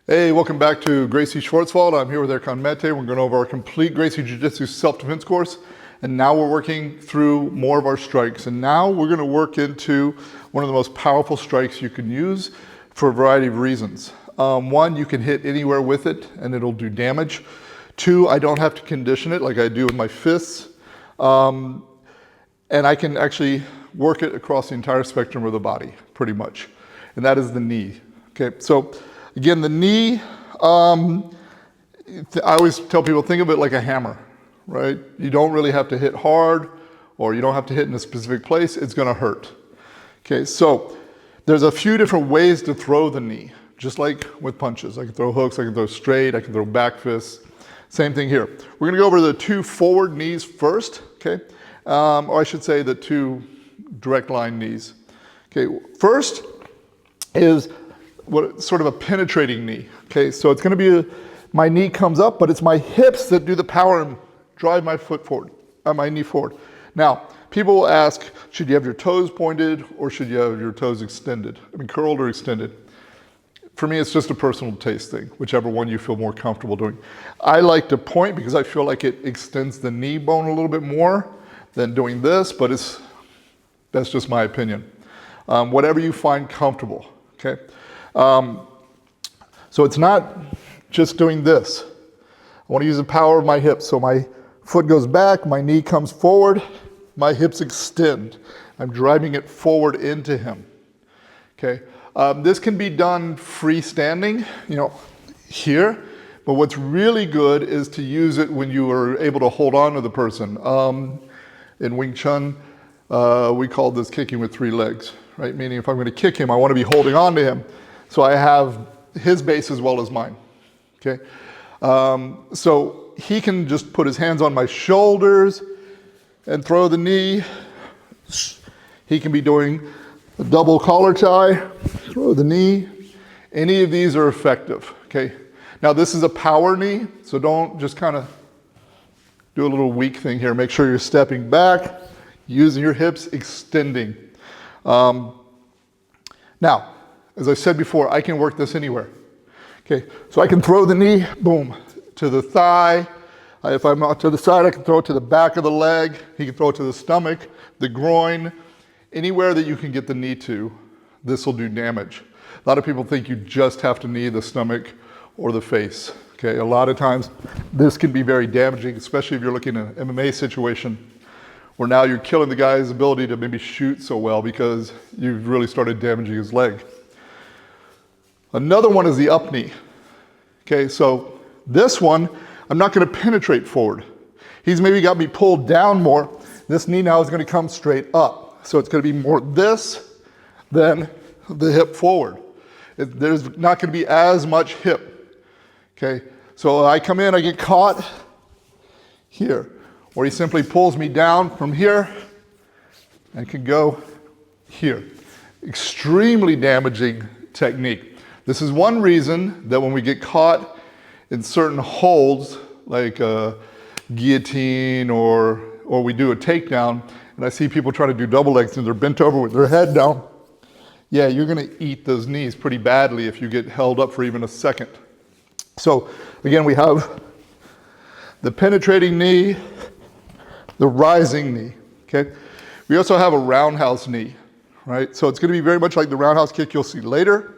Hey, welcome back to Gracie Schwartzwald. I'm here with Erkan Mete. We're going over our complete Gracie Jiu-Jitsu self-defense course. And now we're working through more of our strikes. And now we're going to work into one of the most powerful strikes you can use for a variety of reasons. One, you can hit anywhere with it and it'll do damage. Two, I don't have to condition it like I do with my fists. And I can actually work it across the entire spectrum of the body, pretty much. And that is the knee. Okay, so again, the knee, I always tell people, think of it like a hammer, right? You don't really have to hit hard, or you don't have to hit in a specific place, it's gonna hurt. Okay, so there's a few different ways to throw the knee, just like with punches. I can throw hooks, I can throw straight, I can throw back fists. Same thing here. We're gonna go over the two forward knees first, okay? Or I should say the two direct line knees. Okay, first is what sort of a penetrating knee. Okay, so it's going to be my knee comes up, but it's my hips that do the power and drive my foot forward, my knee forward. Now, people will ask, should you have your toes pointed or should you have your toes extended? I mean, curled or extended. For me, it's just a personal taste thing, whichever one you feel more comfortable doing. I like to point because I feel like it extends the knee bone a little bit more than doing this, but that's just my opinion. Whatever you find comfortable, okay? So it's not just doing this. I want to use the power of my hips. So my foot goes back, my knee comes forward, my hips extend. I'm driving it forward into him. Okay. This can be done freestanding, here. But what's really good is to use it when you are able to hold on to the person. In Wing Chun, we call this kicking with three legs, right? Meaning if I'm going to kick him, I want to be holding on to him. So I have his base as well as mine, okay? So he can just put his hands on my shoulders and throw the knee. He can be doing a double collar tie, throw the knee. Any of these are effective, okay? Now this is a power knee, so don't just kind of do a little weak thing here. Make sure you're stepping back, using your hips, extending. Now, as I said before, I can work this anywhere. Okay, so I can throw the knee, boom, to the thigh. If I'm out to the side, I can throw it to the back of the leg. He can throw it to the stomach, the groin, anywhere that you can get the knee to, this will do damage. A lot of people think you just have to knee the stomach or the face. Okay, a lot of times this can be very damaging, especially if you're looking at an MMA situation where now you're killing the guy's ability to maybe shoot so well because you've really started damaging his leg. Another one is the up knee. Okay, so this one, I'm not gonna penetrate forward. He's maybe got me pulled down more. This knee now is gonna come straight up. So it's gonna be more this than the hip forward. There's not gonna be as much hip. Okay, so I come in, I get caught here, or he simply pulls me down from here and can go here. Extremely damaging technique. This is one reason that when we get caught in certain holds, like a guillotine or we do a takedown, and I see people try to do double legs and they're bent over with their head down, yeah, you're gonna eat those knees pretty badly if you get held up for even a second. So again, we have the penetrating knee, the rising knee, okay? We also have a roundhouse knee, right? So it's gonna be very much like the roundhouse kick you'll see later.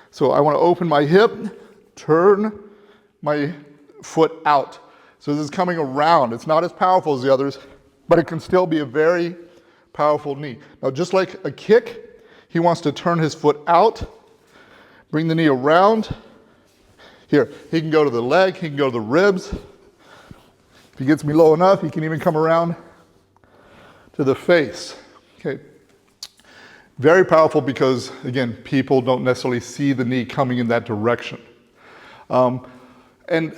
So I want to open my hip, turn my foot out. So this is coming around. It's not as powerful as the others, but it can still be a very powerful knee. Now, just like a kick, he wants to turn his foot out, bring the knee around. Here, he can go to the leg, he can go to the ribs. If he gets me low enough, he can even come around to the face, okay? Very powerful because, again, people don't necessarily see the knee coming in that direction. And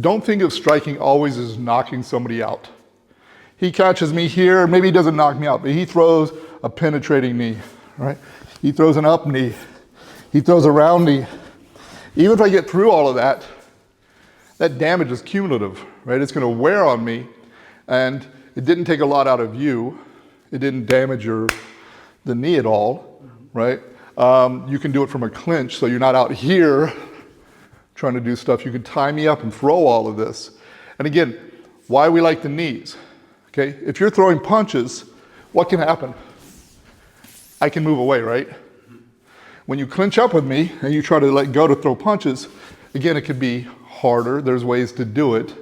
don't think of striking always as knocking somebody out. He catches me here, maybe he doesn't knock me out, but he throws a penetrating knee, right? He throws an up knee. He throws a round knee. Even if I get through all of that, that damage is cumulative, right? It's gonna wear on me, and it didn't take a lot out of you. It didn't damage the knee at all, right? You can do it from a clinch, so you're not out here trying to do stuff. You could tie me up and throw all of this. And again, why we like the knees, okay? If you're throwing punches, what can happen? I can move away, right? When you clinch up with me and you try to let go to throw punches, again, it could be harder. There's ways to do it.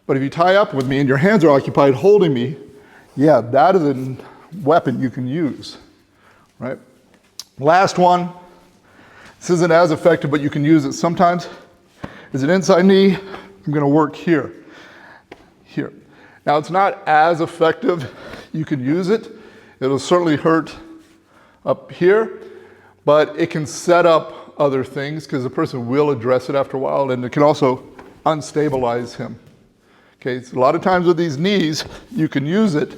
But if you tie up with me and your hands are occupied holding me, yeah, that is a weapon you can use, right? Last one, this isn't as effective, but you can use it sometimes, is an inside knee. I'm gonna work here. Now it's not as effective. You can use it. It'll certainly hurt up here, but it can set up other things because the person will address it after a while, and it can also unstabilize him. Okay, so a lot of times with these knees, you can use it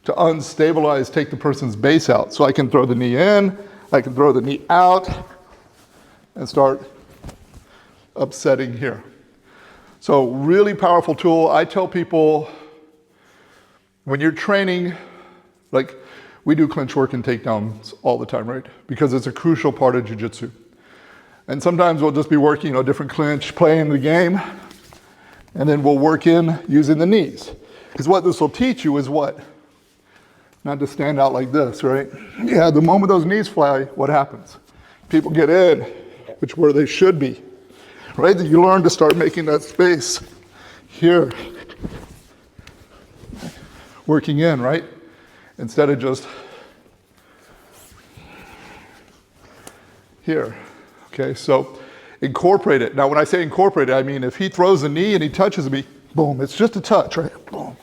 to unstabilize, take the person's base out. So I can throw the knee in, I can throw the knee out, and start upsetting here. So really powerful tool. I tell people when you're training, like we do clinch work and takedowns all the time, right? Because it's a crucial part of jiu-jitsu. And sometimes we'll just be working, different clinch, playing the game, and then we'll work in using the knees. Because what this will teach you is what? Not to stand out like this, right? Yeah, the moment those knees fly, what happens? People get in, which where they should be, right? You learn to start making that space here. Working in, right? Instead of just here. Okay, so incorporate it. Now when I say incorporate it, I mean if he throws a knee and he touches me, boom, it's just a touch, right? Boom.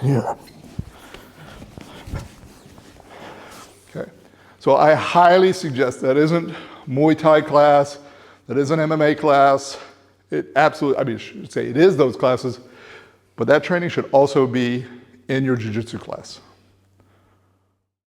Here. Okay, so I highly suggest that isn't Muay Thai class, that isn't MMA class. It absolutely, I should say it is those classes, but that training should also be in your jiu-jitsu class.